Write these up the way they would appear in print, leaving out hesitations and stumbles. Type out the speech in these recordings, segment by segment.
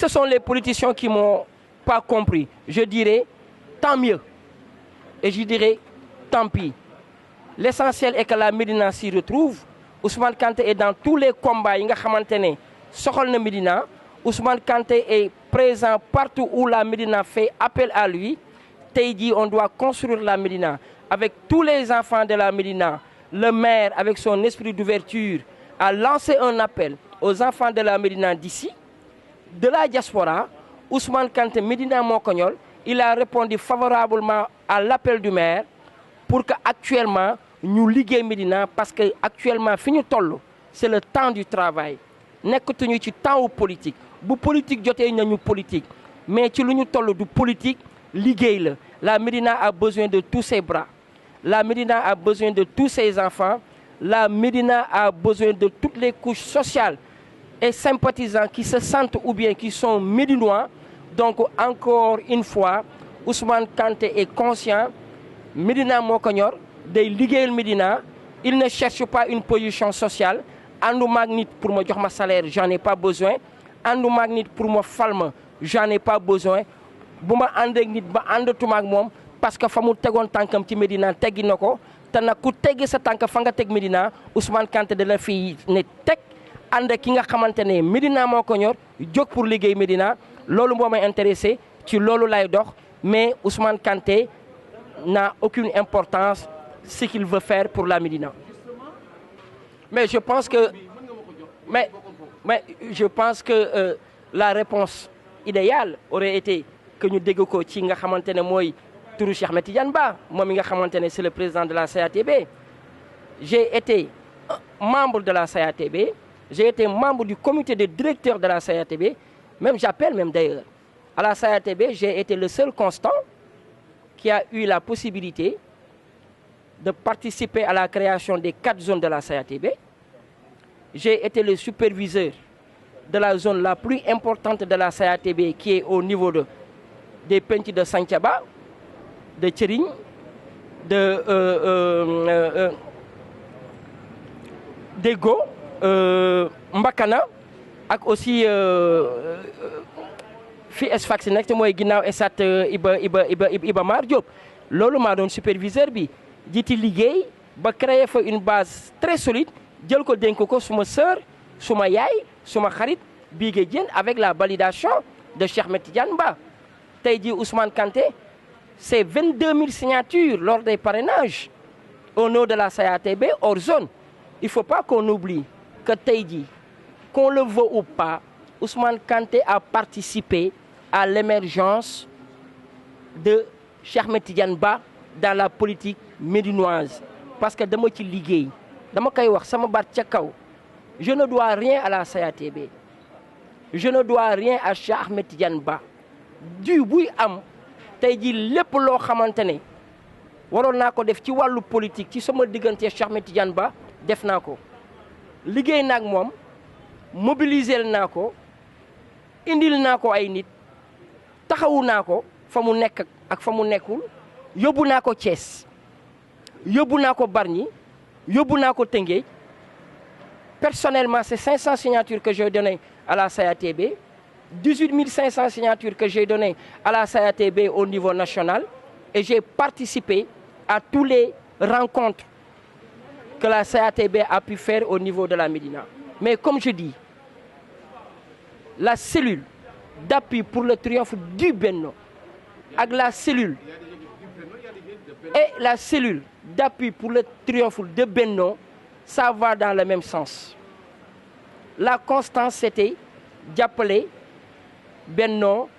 ce sont les politiciens qui m'ont pas compris, je dirais tant mieux. Et je dirais tant pis. L'essentiel est que la Médina s'y retrouve. Ousmane Kanté est dans tous les combats yi nga xamante ne soxal na Médina. Ousmane Kanté est présent partout où la Médina fait appel à lui. Tey jii on doit construire la Médina avec tous les enfants de la Médina. Le maire, avec son esprit d'ouverture, a lancé un appel aux enfants de la Médina d'ici, de la diaspora. Ousmane Kanté, Médina moo ko ñor. Il a répondu favorablement à l'appel du maire pour que actuellement ñu liggéey Médina parce que actuellement fi ñu toll c'est le temps du travail nekkatuñu ci temps politique bu politique jotee nañu politique mais ci lu ñu toll du politique liggéey la Médina a besoin de tous ses bras, la Médina a besoin de tous ses enfants, la Médina a besoin de toutes les couches sociales et sympathisants qui se sentent ou bien qui sont médinois. Donc encore une fois Ousmane Kanté est conscient Médina moo ko ñor day liggéeyal Médina. Il ne cherche pas une position sociale. Ànduma ak nit pour ma jox ma salaire, j'en ai pas besoin. Ànduma ak nit pour ma fal ma, j'en ai pas besoin. bu ma ànd ak nit ba àndatuma ak moom parce que fa mu tegoon tànkam ci Médina teggi na ko te nag ku teggi sa tànk fa nga teg Médina Ousmane Kanté da la fi ne teg ànd ak ki nga xamante ne Médina moo ko ñor jóg pour liggéey Médina. Loolu moo may intéressé ci loolu lay dox mais Ousmane Kanté n'a aucune importance ce qu'il veut faire pour la Médina. Mais je pense que la réponse idéale aurait été que ñu dégg ko ci nga xamante ne mooy turu Cheikh Ahmed Tidiane Ba moom mi nga xamante ne c'est le président de la CATB. J'ai été membre de la CATB, j'ai été membre du comité de directeur de la CATB. Même j'appelle même d'ailleurs à la CATB, j'ai été le seul constant qui a eu la possibilité de participer à la création des 4 zones de la CATB. J'ai été le superviseur de la zone la plus importante de la CATB qui est au niveau des penc de Santhiaba, de Thiering, de Dego, Mbakana ak aussi fi Sfax nekk te mooy ginnaaw esat Iba Mar Diop. Loolu maa doon superviseur bi jiiti liggéey ba créer fa une base très solide jël ko dénk ko suma sœur suma yaay suma xarit Bigué Diène avec la validation de Cheikh Ahmed Tidiane Ba. Tey jii Ousmane Kanté c'est 22 000 signatures lors des parrainages au nom de la CATB hors zone. Il faut pas qu'on oublie que tey jii qu'on le veut ou pas, Ousmane Kanté a participé à l'émergence de Cheikh Ahmed Tidiane Ba dans la politique médinoise. Parce que dama ci liggéey dama koy wax sama baat ca kaw. Je ne dois rien à la CATB. Je ne dois rien à Cheikh Ahmed Tidiane Ba. Du buy am tey jii lépp loo xamante ne waroon naa ko def ci wàllu politique ci sama diggante Cheikh Ahmed Tidiane Ba def naa ko. Liggéey naa ak moom mobiliser naa ko indil naa ko ay nit taxawu naa ko fa mu nekk ak fa mu nekkul yóbbu naa ko Thiès yóbbu naa ko Bargny yóbbu naa ko Tëngéej. Personnellement, c'est 500 signatures que j'ai données à la CATB, 18 500 signatures que j'ai données à la CATB au niveau national et j'ai participé à toutes les rencontres que la CATB a pu faire au niveau de la Médina. Mais comme je dis, la cellule d'appui pour le triomphe du Benno avec la cellule et la cellule d'appui pour le triomphe de Benno, ça va dans le même sens. La constance c'était jàppale Benno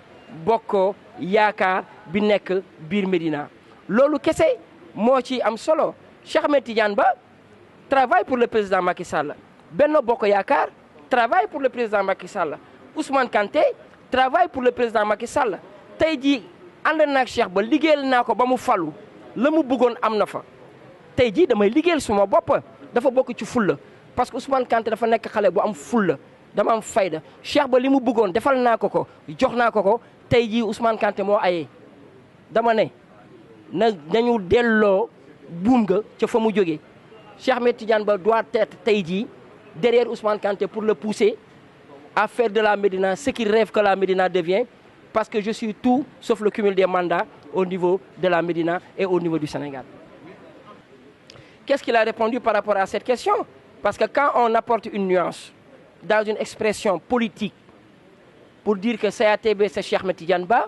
Bokk Yaakaar bi nekk biir Médina. Loolu kese moo ci am solo. Cheikh Ahmed Tidiane Ba travaille pour le président Macky Sall. Benno Bokk Yaakaar travaille pour le président Macky Sall. Ousmane Kanté travaille pour le président Macky Sall. Tey jii ànd naag Cheikh Ba liggéeyal naa ko ba mu falu la mu bëggoon am na fa. Tey jii damay liggéeyal suma bopp dafa bokk ci fulla parce que Ousmane Kanté dafa nekk xale bu am fulla dama am fayda. Cheikh Ba li mu bëggoon defal naa ko ko jox naa ko ko tey jii Ousmane Kanté moo ayee dama ne nañu delloo buum nga ca fa mu jógee. Cheikh Ahmed Tidiane Ba doit être tey jii derrière Ousmane Kanté pour le pousser à faire de la Médina ce qu'ils rêvent que la Médina devienne, parce que je suis tout sauf le cumul des mandats au niveau de la Médina et au niveau du Sénégal. Qu'est-ce qu'il a répondu par rapport à cette question? Parce que quand on apporte une nuance dans une expression politique pour dire que CATB c'est Cheikh Ahmed Tidiane Ba,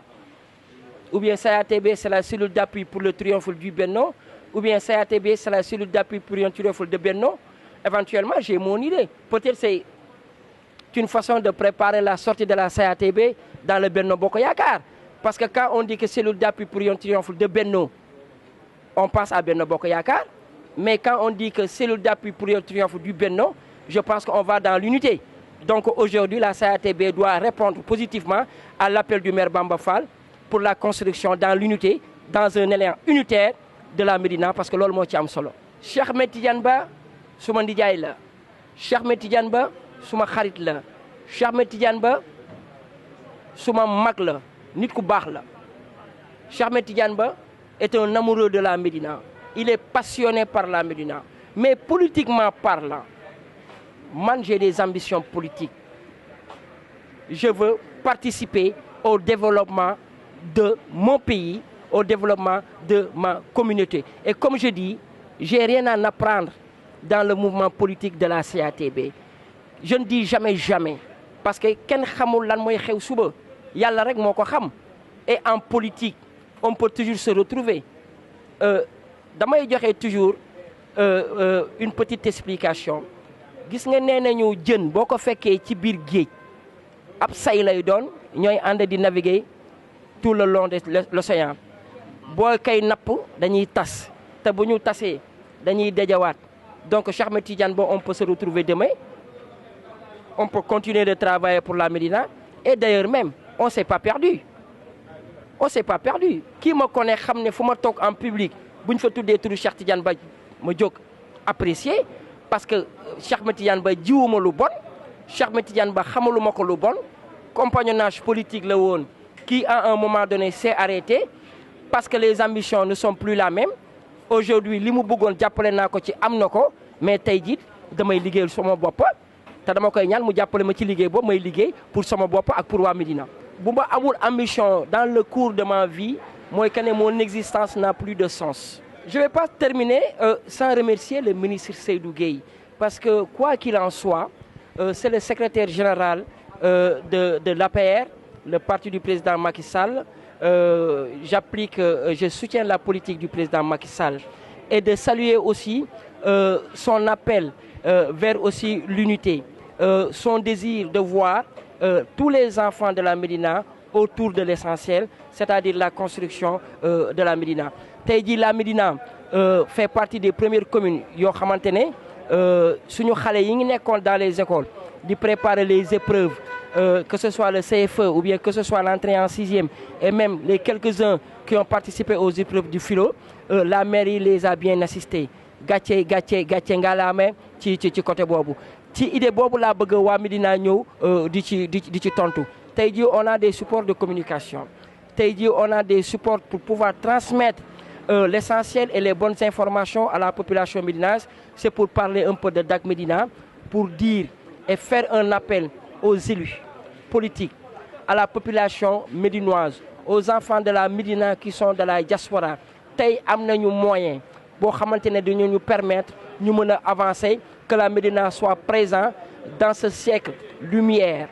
ou bien CATB c'est la cellule d'appui pour le triomphe du Benno, ou bien CATB c'est la cellule d'appui pour un triomphe de Benno, éventuellement j'ai mon idée. Peut-être c'est une façon de préparer la sortie de la CATB dans le Benno Bokk Yakaar. Parce que quand on dit que cellule d'appui pour un triomphe de Benno, on pense à Benno Bokk Yakaar. Mais quand on dit que cellule d'appui pour un triomphe du Benno, je pense qu'on va dans l'unité. Donc aujourd'hui, la CATB doit répondre positivement à l'appel du maire Bamba Fall pour la construction dans l'unité, dans un élan unitaire de la Médina, parce que loolu moo ci am solo. Cheikh Ahmed Tidiane Ba suma ndijaay la, Cheikh Ahmed Tidiane Ba suma xarit la, Cheikh Ahmed Tidiane Ba suma mag la, nit ku baax la. Cheikh Ahmed Tidiane Ba est un amoureux de la Médina. Il est passionné par la Médina. Mais politiquement parlant, moi j'ai des ambitions politiques. Je veux participer au développement de mon pays, au développement de ma communauté. Et comme je dis, j'ai rien à apprendre dans le mouvement politique de la CATB. Je ne dis jamais jamais, parce que kenn xamul lan mooy xew suba, Yàlla rek moo ko xam. Et en politique, on peut toujours se retrouver. Damay joxe toujours une petite explication. Gis nga nee nañu jën boo ko fekkee ci biir géej ab say lay doon ñooy ànd di naviguer tout le long de l'océan. Boo kay napp dañuy tas te bu ñu tasee dañuy dajawaat. Donc Cheikh Ahmed Tidiane Ba, on peut se retrouver demain. On peut continuer de travailler pour la Médina. Et d'ailleurs même, on ne s'est pas perdu. On ne s'est pas perdu. Qui me connaît xam ne fu ma toog en public bu ñu fa tuddee turu Cheikh Tidiane Ba ma jóg apprécier, parce que Cheikh Ahmed Tidiane Ba jiwuma lu bon, Cheikh Ahmed Tidiane Ba xamaluma ko lu bon, compagnonnage politique la woon qui à un moment donné s'est arrêté parce que les ambitions ne sont plus la même. Aujourd'hui li mu bëggoon jàppale naa ko ci am na ko, mais tey jii damay liggéeyal sama bopp te dama koy ñaan mu jàppale ma ci liggéey boobu may liggéey pour sama bopp ak pour waa Médina. Bu ma amul ambition dans le cours de ma vie, mooy que mon existence n'a plus de sens. Je ne vais pas terminer sans remercier le ministre Seydou Gueye, parce que quoi qu'il en soit, c'est le secrétaire général de l'APR, le parti du président Macky Sall. Je soutiens la politique du président Macky Sall, et de saluer aussi son appel vers aussi l'unité, son désir de voir tous les enfants de la Médina autour de l'essentiel, c'est-à-dire la construction de la Médina. Tey jii la Médina fait partie des premières communes yoo xamante ne suñu xale yi ngi nekkoon dans les écoles di préparer les épreuves, que ce soit le CFE ou bien que ce soit l'entrée en sixième, et même les quelques-uns qui ont participé aux épreuves du philo, la mairie les a bien assistés. Gàcce ngalaame ci côté boobu. Ci idée boobu laa bëgg waa Médina ñëw di ci tontu. Tey jii on a des supports de communication. Tey jii on a des supports pour pouvoir transmettre l'essentiel et les bonnes informations à la population médinoise. C'est pour parler un peu de Dak Médina, pour dire et faire un appel aux élus politiques, à la population médinoise, aux enfants de la Médina qui sont de la diaspora. Tey am nañu moyen boo xamante ne dañu ñu permettre ñu mën a avancer, que la Médina soit présent dans ce siècle lumière,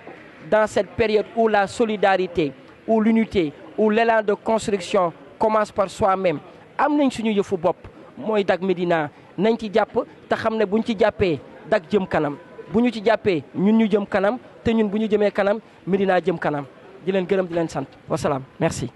dans cette période où la solidarité, où l'unité, où l'élan de construction commence par soi-même. Am nañ suñu yëfu bopp mooy Dak Médina, nañ ci jàpp te xam ne buñ ci jàppee Dak jëm kanam, bu ñu ci jàppee ñun ñu jëm kanam, te ñun bu ñu jëmee kanam Médina jëm kanam. Di leen gërëm di leen sant wasalaam, merci.